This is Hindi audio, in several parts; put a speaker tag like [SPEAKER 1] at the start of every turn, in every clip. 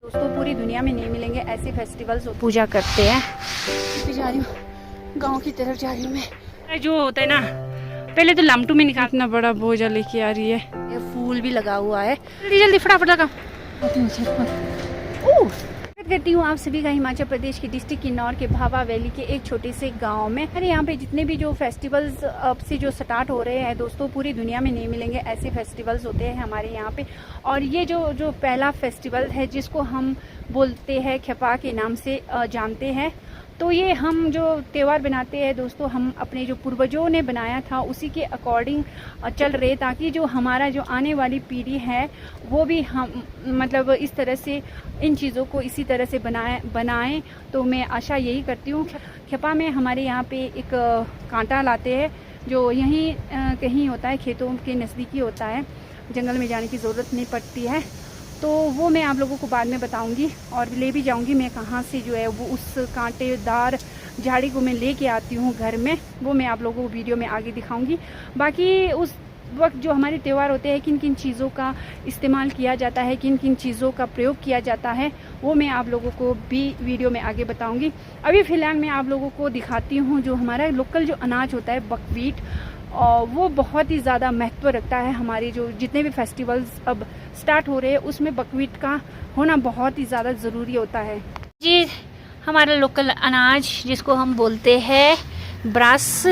[SPEAKER 1] दोस्तों पूरी दुनिया में नहीं मिलेंगे ऐसे फेस्टिवल्स पूजा करते हैं। अभी जा रही हूँ गाँव की तरफ जा रही हूँ मैं। जो होता है ना पहले तो लामटू में निकाल, इतना बड़ा बोझा लेके आ रही है। ये फूल भी लगा हुआ है, जल्दी जल्दी फटाफट लगा। करती हूँ आप सभी का हिमाचल प्रदेश के डिस्ट्रिक्ट किन्नौर के भाभा वैली के एक छोटे से गांव में। अरे यहाँ पे जितने भी जो फेस्टिवल्स अब से जो स्टार्ट हो रहे हैं दोस्तों पूरी दुनिया में नहीं मिलेंगे ऐसे फेस्टिवल्स होते हैं हमारे यहाँ पे। और ये जो पहला फेस्टिवल है जिसको हम बोलते हैं खेपा के नाम से जानते हैं। तो ये हम जो त्यौहार बनाते हैं दोस्तों हम अपने जो पूर्वजों ने बनाया था उसी के अकॉर्डिंग चल रहे, ताकि जो हमारा जो आने वाली पीढ़ी है वो भी हम मतलब इस तरह से इन चीज़ों को इसी तरह से बनाएं। तो मैं आशा यही करती हूँ। खेपा में हमारे यहाँ पे एक कांटा लाते हैं जो यहीं कहीं होता है, खेतों के नज़दीकी होता है, जंगल में जाने की ज़रूरत नहीं पड़ती है। तो वो मैं आप लोगों को बाद में बताऊंगी और ले भी जाऊंगी मैं कहाँ से जो है वो उस कांटेदार झाड़ी को मैं लेके आती हूँ घर में, वो मैं आप लोगों को वीडियो में आगे दिखाऊंगी। बाकी उस वक्त जो हमारे त्यौहार होते हैं किन किन चीज़ों का इस्तेमाल किया जाता है, किन किन चीज़ों का प्रयोग किया जाता है, वो मैं आप लोगों को भी वीडियो में आगे बताऊँगी। अभी फ़िलहाल मैं आप लोगों को दिखाती हूँ जो हमारा लोकल जो अनाज होता है बकव्हीट, और वो बहुत ही ज़्यादा महत्व रखता है। हमारे जो जितने भी फेस्टिवल्स अब स्टार्ट हो रहे हैं उसमें बकव्हीट का होना बहुत ही ज़्यादा ज़रूरी होता है जी। हमारा लोकल अनाज जिसको हम बोलते हैं ब्रास,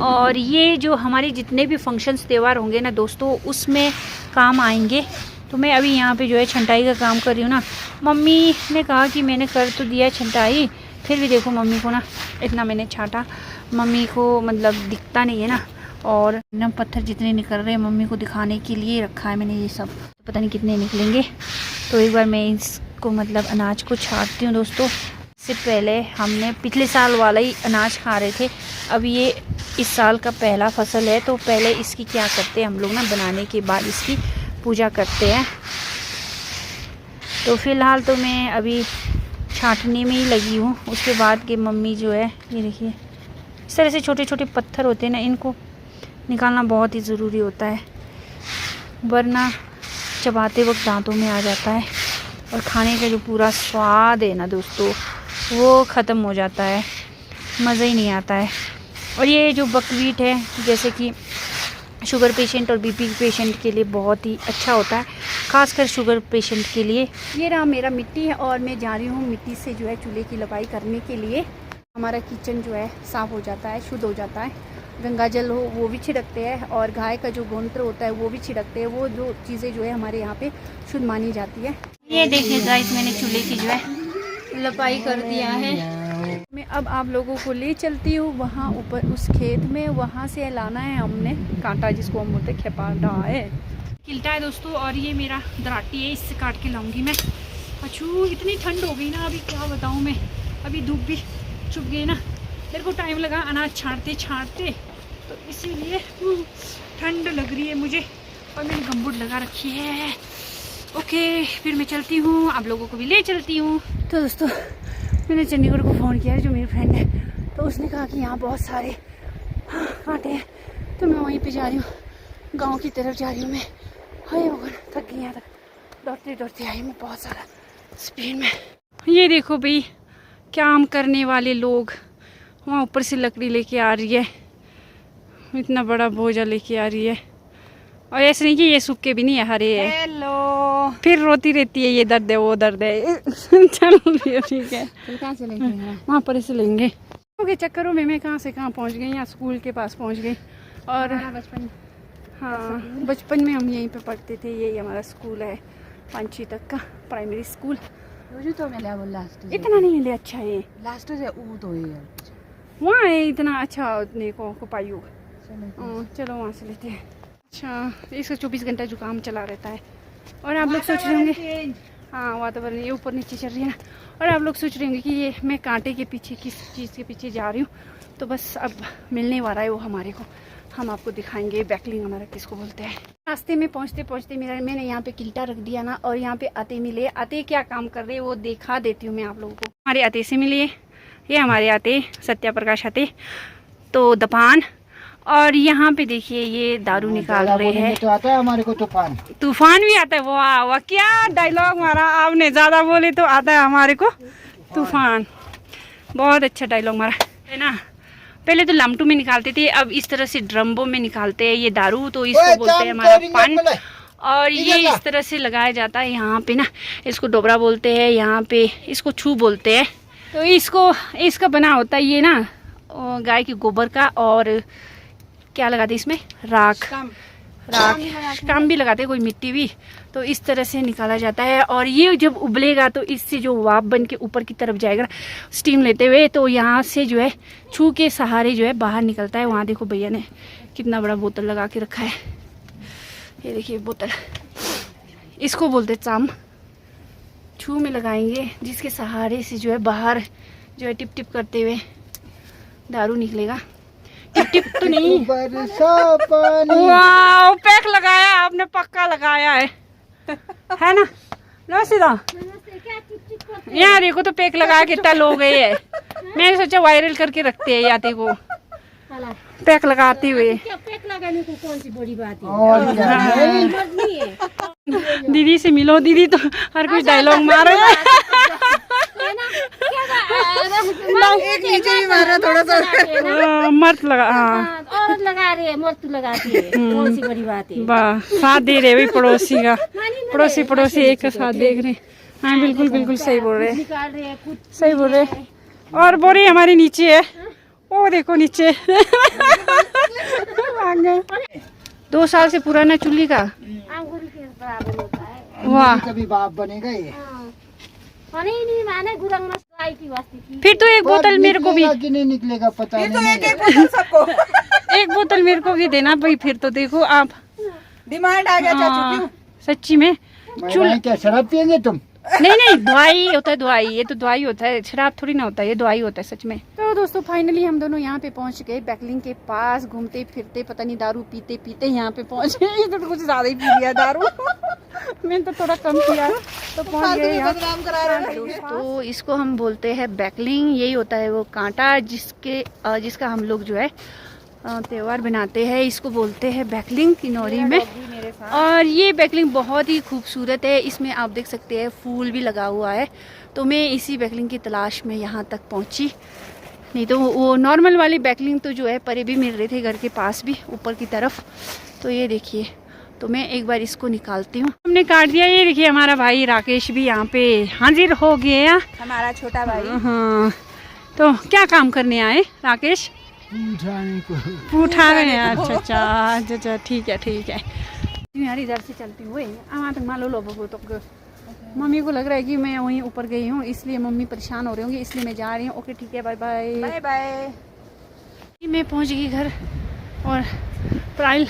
[SPEAKER 1] और ये जो हमारे जितने भी फंक्शंस त्यौहार होंगे ना दोस्तों उसमें काम आएंगे। तो मैं अभी यहाँ पे जो है छंटाई का काम कर रही हूँ ना। मम्मी ने कहा कि मैंने कर तो दिया छंटाई, फिर भी देखो मम्मी को ना इतना मैंने छाटा, मम्मी को मतलब दिखता नहीं है ना, और एकदम पत्थर जितने निकल रहे हैं मम्मी को दिखाने के लिए रखा है मैंने ये सब, तो पता नहीं कितने निकलेंगे। तो एक बार मैं इसको मतलब अनाज को छाटती हूँ दोस्तों। इससे पहले हमने पिछले साल वाला ही अनाज खा रहे थे, अब ये इस साल का पहला फसल है। तो पहले इसकी क्या करते हैं हम लोग ना, बनाने के बाद इसकी पूजा करते हैं। तो फिलहाल तो मैं अभी छाटने में ही लगी हूँ। उसके बाद के मम्मी जो है ये देखिए इस तरह से छोटे छोटे पत्थर होते हैं ना, इनको निकालना बहुत ही ज़रूरी होता है, वरना चबाते वक्त दांतों में आ जाता है और खाने का जो पूरा स्वाद है ना दोस्तों वो ख़त्म हो जाता है, मज़ा ही नहीं आता है। और ये जो बकव्हीट है जैसे कि शुगर पेशेंट और बीपी पेशेंट के लिए बहुत ही अच्छा होता है, खासकर शुगर पेशेंट के लिए। ये रहा मेरा मिट्टी है और मैं जा रही हूँ मिट्टी से जो है चूल्हे की लपाई करने के लिए। हमारा किचन जो है साफ़ हो जाता है, शुद्ध हो जाता है। गंगा जल हो वो भी छिड़कते हैं और गाय का जो गोंत्र होता है वो भी छिड़कते हैं। वो जो चीज़ें जो है हमारे यहाँ पे शुद्ध मानी जाती है। ये देखिए गाइस मैंने चूल्हे की जो है लपाई कर दिया है। मैं अब आप लोगों को ले चलती हूँ वहाँ ऊपर उस खेत में, वहाँ से लाना है हमने कांटा जिसको हम बोलते खेपाटा है, किल्टा है दोस्तों। और ये मेरा दराटी है, इससे काट के लाऊंगी मैं। अच्छू इतनी ठंड हो गई ना अभी क्या बताऊँ मैं, अभी धूप भी छुप गई ना, मेरे को टाइम लगा अनाज छाँटते छाँटते, तो इसीलिए ठंड लग रही है मुझे और मैंने गमबूट लगा रखी है। ओके फिर मैं चलती हूँ, आप लोगों को भी ले चलती हूँ। तो दोस्तों मैंने चंडीगढ़ को फ़ोन किया जो मेरी फ्रेंड है, तो उसने कहा कि यहाँ बहुत सारे कांटे हैं, तो मैं वहीं पे जा रही हूँ, गाँव की तरफ जा रही हूँ मैं। हाय भगवान थक गई, यहाँ तक दौड़ते दौड़ते आई मैं बहुत ज़्यादा स्पीड में। ये देखो भाई काम करने वाले लोग वहाँ ऊपर से लकड़ी लेके आ रही है, इतना बड़ा बोझा लेके आ रही है। और ऐसे नहीं कि ये सूखे भी नहीं है, हरे है। हेलो फिर रोती रहती है ये दर्द है वो दर्द है। चलो ठीक है तो कहाँ से लेंगे, वहाँ पर से लेंगे। ओके चक्करों में मैं कहाँ से कहाँ पहुँच गई, यहाँ स्कूल के पास पहुँच गई। और बचपन हाँ बचपन में हम यहीं पे पढ़ते थे, यही हमारा स्कूल है 5वीं तक का प्राइमरी स्कूल।
[SPEAKER 2] तो लास्ट
[SPEAKER 1] इतना नहीं ले अच्छा है
[SPEAKER 2] लास्ट से वो तो है
[SPEAKER 1] वहाँ है इतना अच्छा देखो को पायु। चलो वहाँ से लेते हैं। अच्छा इसका 24 घंटा जुकाम चला रहता है। और आप लोग सोच रहे होंगे हाँ वातावरण ये ऊपर नीचे चल रही है ना, और आप लोग सोच रहे होंगे कि ये मैं कांटे के पीछे किस चीज़ के पीछे जा रही हूँ। तो बस अब मिलने वाला है वो हमारे को, हम आपको दिखाएंगे बैकलिंग हमारा किसको बोलते हैं। रास्ते में पहुँचते पहुँचते मैंने यहाँ पे किल्टा रख दिया ना, और यहाँ पे आते मिले। आते क्या काम कर रहे हैं वो दिखा देती हूँ मैं आप लोगों को। हमारे आते से मिलिए, ये हमारे आते सत्या प्रकाश आते, तो दपान और यहाँ पे देखिए ये दारू निकाल रहे हैं।
[SPEAKER 3] तो आता है हमारे को तूफान।
[SPEAKER 1] तूफान भी आता है। वाह वाह, क्या डायलॉग मारा आपने, ज्यादा बोले तो आता है हमारे को तूफान। बहुत अच्छा डायलॉग मारा है ना। पहले तो लमटू में निकालते थे, अब इस तरह से ड्रम्बो में निकालते हैं ये दारू। तो इसको बोलते हैं हमारा पान। और ये इस तरह से लगाया जाता है यहाँ पे ना, इसको डोबरा बोलते हैं, यहाँ पे इसको छू बोलते हैं। तो इसका बना होता है ये ना गाय के गोबर का, और क्या लगाते इसमें, राख काम भी लगाते हैं, कोई मिट्टी भी। तो इस तरह से निकाला जाता है। और ये जब उबलेगा तो इससे जो वाप बन के ऊपर की तरफ जाएगा स्टीम लेते हुए, तो यहाँ से जो है छू के सहारे जो है बाहर निकलता है। वहाँ देखो भैया ने कितना बड़ा बोतल लगा के रखा है, ये देखिए बोतल। इसको बोलते चाम। छू में लगाएंगे जिसके सहारे से जो है बाहर जो है टिप टिप करते हुए दारू निकलेगा। टिप टिप तो नहीं, वाह पैक लगाया आपने, पक्का लगाया है ना। नमस्ते दा, यहाँ देखो तो पैक लगा के कितना लोग गए है। मैंने सोचा वायरल करके रखते हैं याते को पैक लगाते हुए।
[SPEAKER 4] पैक लगाने को कौन सी बड़ी बात है।
[SPEAKER 1] दीदी से मिलो, दीदी तो हर कुछ डायलॉग मार रहे हैं।
[SPEAKER 2] एक नीचे भी मारा थोड़ा सा।
[SPEAKER 1] मर्द लगा, हाँ
[SPEAKER 4] औरत लगा रही है, मर्द लगाती है, कौन सी बड़ी बात है।
[SPEAKER 1] वाह, साथ दे रहे भाई पड़ोसी का, पड़ोसी एक का साथ देख रहे। हाँ बिल्कुल बिल्कुल सही बोल रहे,
[SPEAKER 4] निकाल रहे हैं खुद,
[SPEAKER 1] सही बोल रहे। और बोरी हमारे नीचे है, वो देखो नीचे। 2 साल से पुराना चुल्ली का,
[SPEAKER 4] अंगूर के बराबर होता है।
[SPEAKER 1] वाह,
[SPEAKER 3] कभी बाप बनेगा ये।
[SPEAKER 4] नहीं माने गुरंग गाय की वास्ते की।
[SPEAKER 1] फिर तो एक बोतल मेरे को भी,
[SPEAKER 3] कि नहीं निकलेगा पता नहीं।
[SPEAKER 1] एक बोतल मेरे को भी देना भाई। फिर तो देखो आप,
[SPEAKER 2] डिमांड आ गया चाचू। क्यों?
[SPEAKER 1] सच्ची में
[SPEAKER 3] चूल्हा क्या शराब पियेंगे तुम?
[SPEAKER 1] नहीं दवाई होता है, दवाई, ये तो दवाई होता है, शराब थोड़ी ना होता है, ये दवाई होता है सच में। तो दोस्तों फाइनली हम दोनों यहाँ पे पहुँच गए बैकलिंग के पास। घूमते फिरते पता नहीं दारू पीते पीते यहाँ पे पहुँच गए। ये तो कुछ ज्यादा ही पी लिया दारू। मैंने तो थोड़ा कम किया तो पहुँच गए यहाँ। तो इसको हम बोलते हैं बैकलिंग। यही होता है वो कांटा जिसका हम लोग जो है त्योहार बनाते हैं, इसको बोलते हैं बैकलिंग किन्नौरी में। और ये बैकलिंग बहुत ही खूबसूरत है, इसमें आप देख सकते हैं फूल भी लगा हुआ है। तो मैं इसी बैकलिंग की तलाश में यहाँ तक पहुँची, नहीं तो वो नॉर्मल वाली बैकलिंग तो जो है परे भी मिल रहे थे घर के पास भी ऊपर की तरफ। तो ये देखिए, तो मैं एक बार इसको निकालती हूँ। हमने काट दिया। ये देखिए हमारा भाई राकेश भी यहाँ पे हाजिर हो गया,
[SPEAKER 2] हमारा छोटा भाई।
[SPEAKER 1] हाँ, तो क्या काम करने आए राकेश? उठा रहे हैं। अच्छा, ठीक है। यार इधर से चलती हुए तक मालो लो तो मम्मी को लग रहा है कि मैं वहीं ऊपर गई हूँ, इसलिए मम्मी परेशान हो रही होंगी, इसलिए मैं जा रही हूँ। ओके ठीक है, बाय बाय।
[SPEAKER 2] Bye bye.
[SPEAKER 1] मैं पहुँच गई घर और प्राइल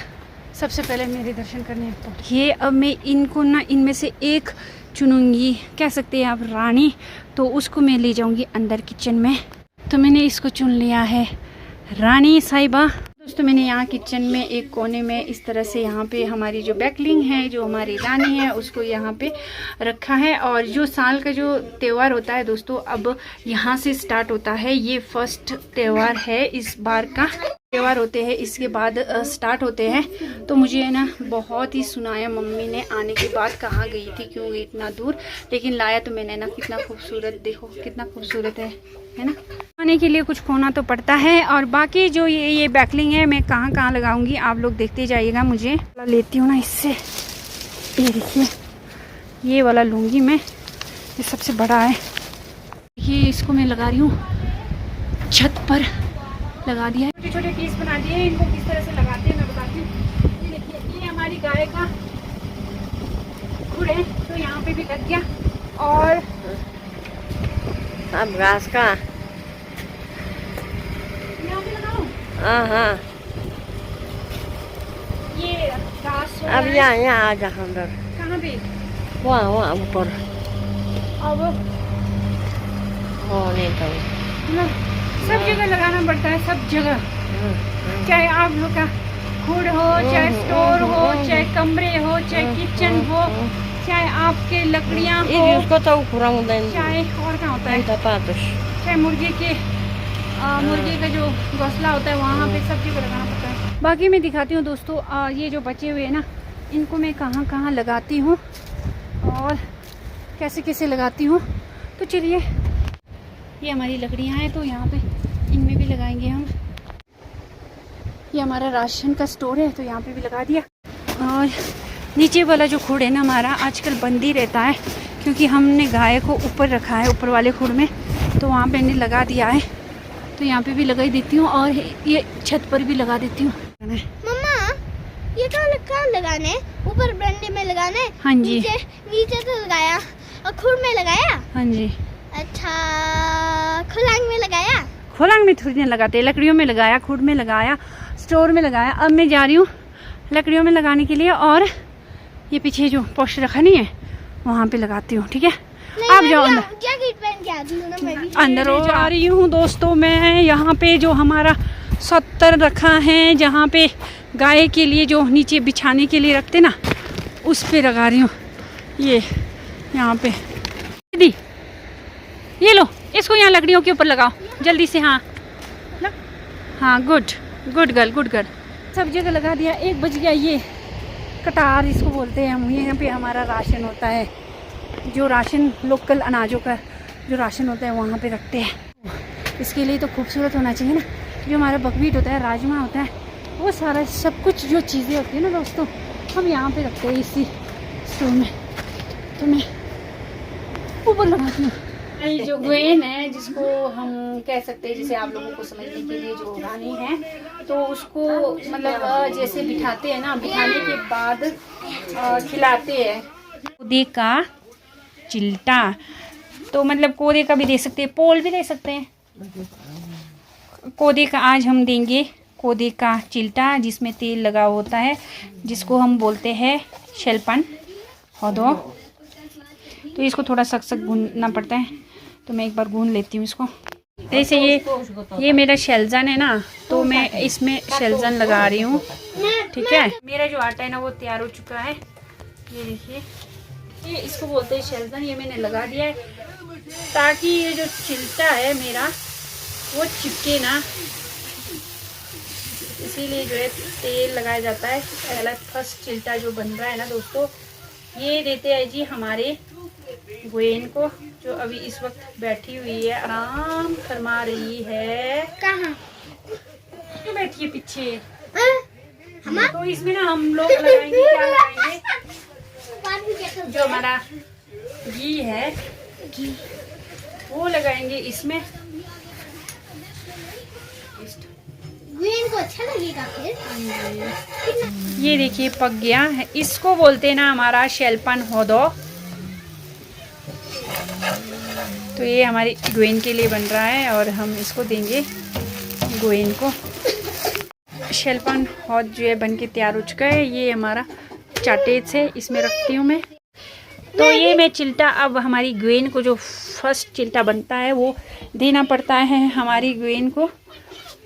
[SPEAKER 1] सबसे पहले मेरे दर्शन करने ये। अब मैं इनको ना इनमें से एक चुनूंगी, कह सकते हैं आप रानी। तो उसको मैं ले जाऊंगी अंदर किचन में। तो मैंने इसको चुन लिया है रानी साहिबा। दोस्तों मैंने यहाँ किचन में एक कोने में इस तरह से यहाँ पे हमारी जो बैकलिंग है, जो हमारी रानी है, उसको यहाँ पे रखा है। और जो साल का जो त्यौहार होता है दोस्तों, अब यहाँ से स्टार्ट होता है। ये फर्स्ट त्यौहार है इस बार का। त्यौहार होते हैं इसके बाद स्टार्ट होते हैं। तो मुझे है ना बहुत ही सुनाया मम्मी ने आने के बाद, कहाँ गई थी, क्यों गई इतना दूर, लेकिन लाया तो मैंने ना। कितना खूबसूरत, देखो कितना खूबसूरत है ना। खाने के लिए कुछ खोना तो पड़ता है। और बाकी जो ये बैकलिंग है मैं कहाँ लगाऊंगी आप लोग देखते जाइएगा। मुझे लेती हूँ ना इससे, ये देखिए ये वाला लूँगी मैं, ये सबसे बड़ा है। ये इसको मैं लगा रही हूँ छत पर, लगा दिया है। छोटे छोटे पीस बना दिए हैं। इनको किस तरह से लगाते हैं मैं बताती हूँ। ये देखिए, ये हमारी गाय का खुर है, तो यहाँ पे भी लग गया। और
[SPEAKER 4] अब घास का
[SPEAKER 1] यहाँ पे लगाऊं?
[SPEAKER 4] हाँ,
[SPEAKER 1] ये घास
[SPEAKER 4] अब यहाँ आ जा अंदर,
[SPEAKER 1] कहाँ पे?
[SPEAKER 4] वहाँ ऊपर।
[SPEAKER 1] अब
[SPEAKER 4] नहीं तो
[SPEAKER 1] सब जगह लगाना पड़ता है, सब जगह। चाहे आप लोग का खुद हो, चाहे स्टोर हो, चाहे कमरे हो, चाहे किचन हो, चाहे आपके लकड़ियाँ हो, चाहे और क्या होता है, चाहे मुर्गे का जो घोंसला होता है वहाँ पे, सब जगह लगाना पड़ता है। बाकी मैं दिखाती हूँ दोस्तों, ये जो बचे हुए हैं ना, इनको मैं कहाँ कहाँ लगाती हूँ और कैसे कैसे लगाती हूँ। तो चलिए, ये हमारी लकड़ियाँ हैं तो यहाँ पे इनमें भी लगाएंगे हम। ये हमारा राशन का स्टोर है तो यहाँ पे भी लगा दिया। और नीचे वाला जो खुड़ है ना हमारा, आजकल बंद ही रहता है क्योंकि हमने गाय को ऊपर रखा है, ऊपर वाले खुड़ में, तो वहाँ पे मैंने लगा दिया है। तो यहाँ पे भी लगा ही देती हूँ और ये छत पर भी लगा देती हूँ।
[SPEAKER 2] मम्मा ये कहाँ लगाने? ऊपर बरंडे में लगाने?
[SPEAKER 1] हाँ जी।
[SPEAKER 2] नीचे तो लगाया और खुर में लगाया।
[SPEAKER 1] हाँ जी।
[SPEAKER 2] अच्छा, खुलांग में लगाया?
[SPEAKER 1] खुलांग में थोड़ी देर लगाते हैं, लकड़ियों में लगाया, खुड में लगाया, स्टोर में लगाया। अब मैं जा रही हूँ लकड़ियों में लगाने के लिए और ये पीछे जो पोस्ट रखा नहीं है वहाँ पे लगाती हूँ। ठीक है, आप जाओ अंदर।
[SPEAKER 2] जैकेट पहन के आती हूँ ना मैं भी।
[SPEAKER 1] अंदर हो जा रही हूँ दोस्तों मैं। यहाँ पे जो हमारा 70 रखा है, जहाँ पे गाय के लिए जो नीचे बिछाने के लिए रखते ना, उस पे लगा रही हूँ। ये यहाँ पे दीदी, ये लो, इसको यहाँ लकड़ियों के ऊपर लगाओ जल्दी से। हाँ हाँ, good good girl, good girl. सब जगह लगा दिया। 1 बज गया। ये कटार इसको बोलते हैं हम। यहाँ पे हमारा राशन होता है, जो राशन लोकल अनाजों का जो राशन होता है वहाँ पे रखते हैं। इसके लिए तो खूबसूरत होना चाहिए ना। जो हमारा बकवीट होता है, राजमा होता है, वो सारा सब कुछ जो चीज़ें होती है ना दोस्तों, हम यहाँ पे रखते हैं इसी स्टोर में। तो मैं ऊपर लगाती हूँ। ये जो ग्वेन है, जिसको हम कह सकते हैं, जैसे आप लोगों को समझने के लिए जो रानी है, तो उसको मतलब जैसे बिठाते हैं ना, बिठाने के बाद खिलाते हैं। कोदे का चिल्टा, तो मतलब कोदे का भी दे सकते हैं, पोल भी दे सकते हैं। कोदे का आज हम देंगे कोदे का चिल्टा, जिसमें तेल लगा होता है, जिसको हम बोलते हैं शेलपन होदो। तो इसको थोड़ा सख्त गूंदना पड़ता है, तो मैं एक बार गूंद लेती हूँ इसको। जैसे ये मेरा शेलजन है ना, तो मैं इसमें शेलजन लगा रही हूँ। ठीक है, मेरा जो आटा है ना वो तैयार हो चुका है। ये देखिए, ये इसको बोलते हैं शेलजन। ये मैंने लगा दिया है ताकि ये जो चिल्टा है मेरा वो चिपके ना, इसीलिए जो है तेल लगाया जाता है। पहला फर्स्ट चिल्टा जो बन रहा है ना दोस्तों, ये देते हैं जी हमारे ग्वेन को, जो अभी इस वक्त बैठी हुई है, आराम फरमा रही है।
[SPEAKER 2] कहाँ
[SPEAKER 1] तो बैठी है पीछे। तो इसमें ना हम लोग लगाएंगे, क्या लगाएंगे, जो हमारा घी है, घी वो लगाएंगे इसमें।
[SPEAKER 2] ग्रीन को अच्छा लगेगा फिर।
[SPEAKER 1] ये देखिए पक गया है। इसको बोलते हैं ना हमारा शेलपन होदो। तो ये हमारी ग्वेन के लिए बन रहा है और हम इसको देंगे ग्वेन को। शेलपन हौद जो है बन के तैयार हो चुका है। ये हमारा चाटेज है, इसमें रखती हूँ मैं। तो ये मैं चिल्टा अब हमारी ग्वेन को, जो फर्स्ट चिल्टा बनता है वो देना पड़ता है हमारी ग्वेन को।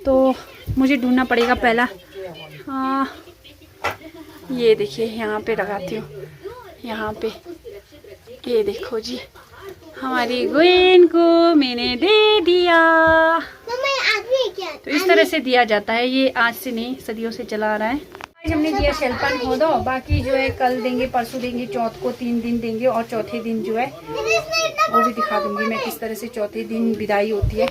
[SPEAKER 1] तो मुझे ढूंढना पड़ेगा पहला। हाँ, ये देखिए यहाँ पे लगाती हूँ, यहाँ पे। ये देखो जी, हमारी ग्वेन को मैंने दे दिया। तो इस तरह से दिया जाता है। ये आज से नहीं, सदियों से चला आ रहा है। आज हमने दिया शेलपन हो दो, बाकी जो है कल देंगे, परसों देंगे, चौथ को 3 दिन देंगे और चौथे दिन जो है वो भी दिखा दूंगी मैं किस तरह से चौथे दिन विदाई होती है।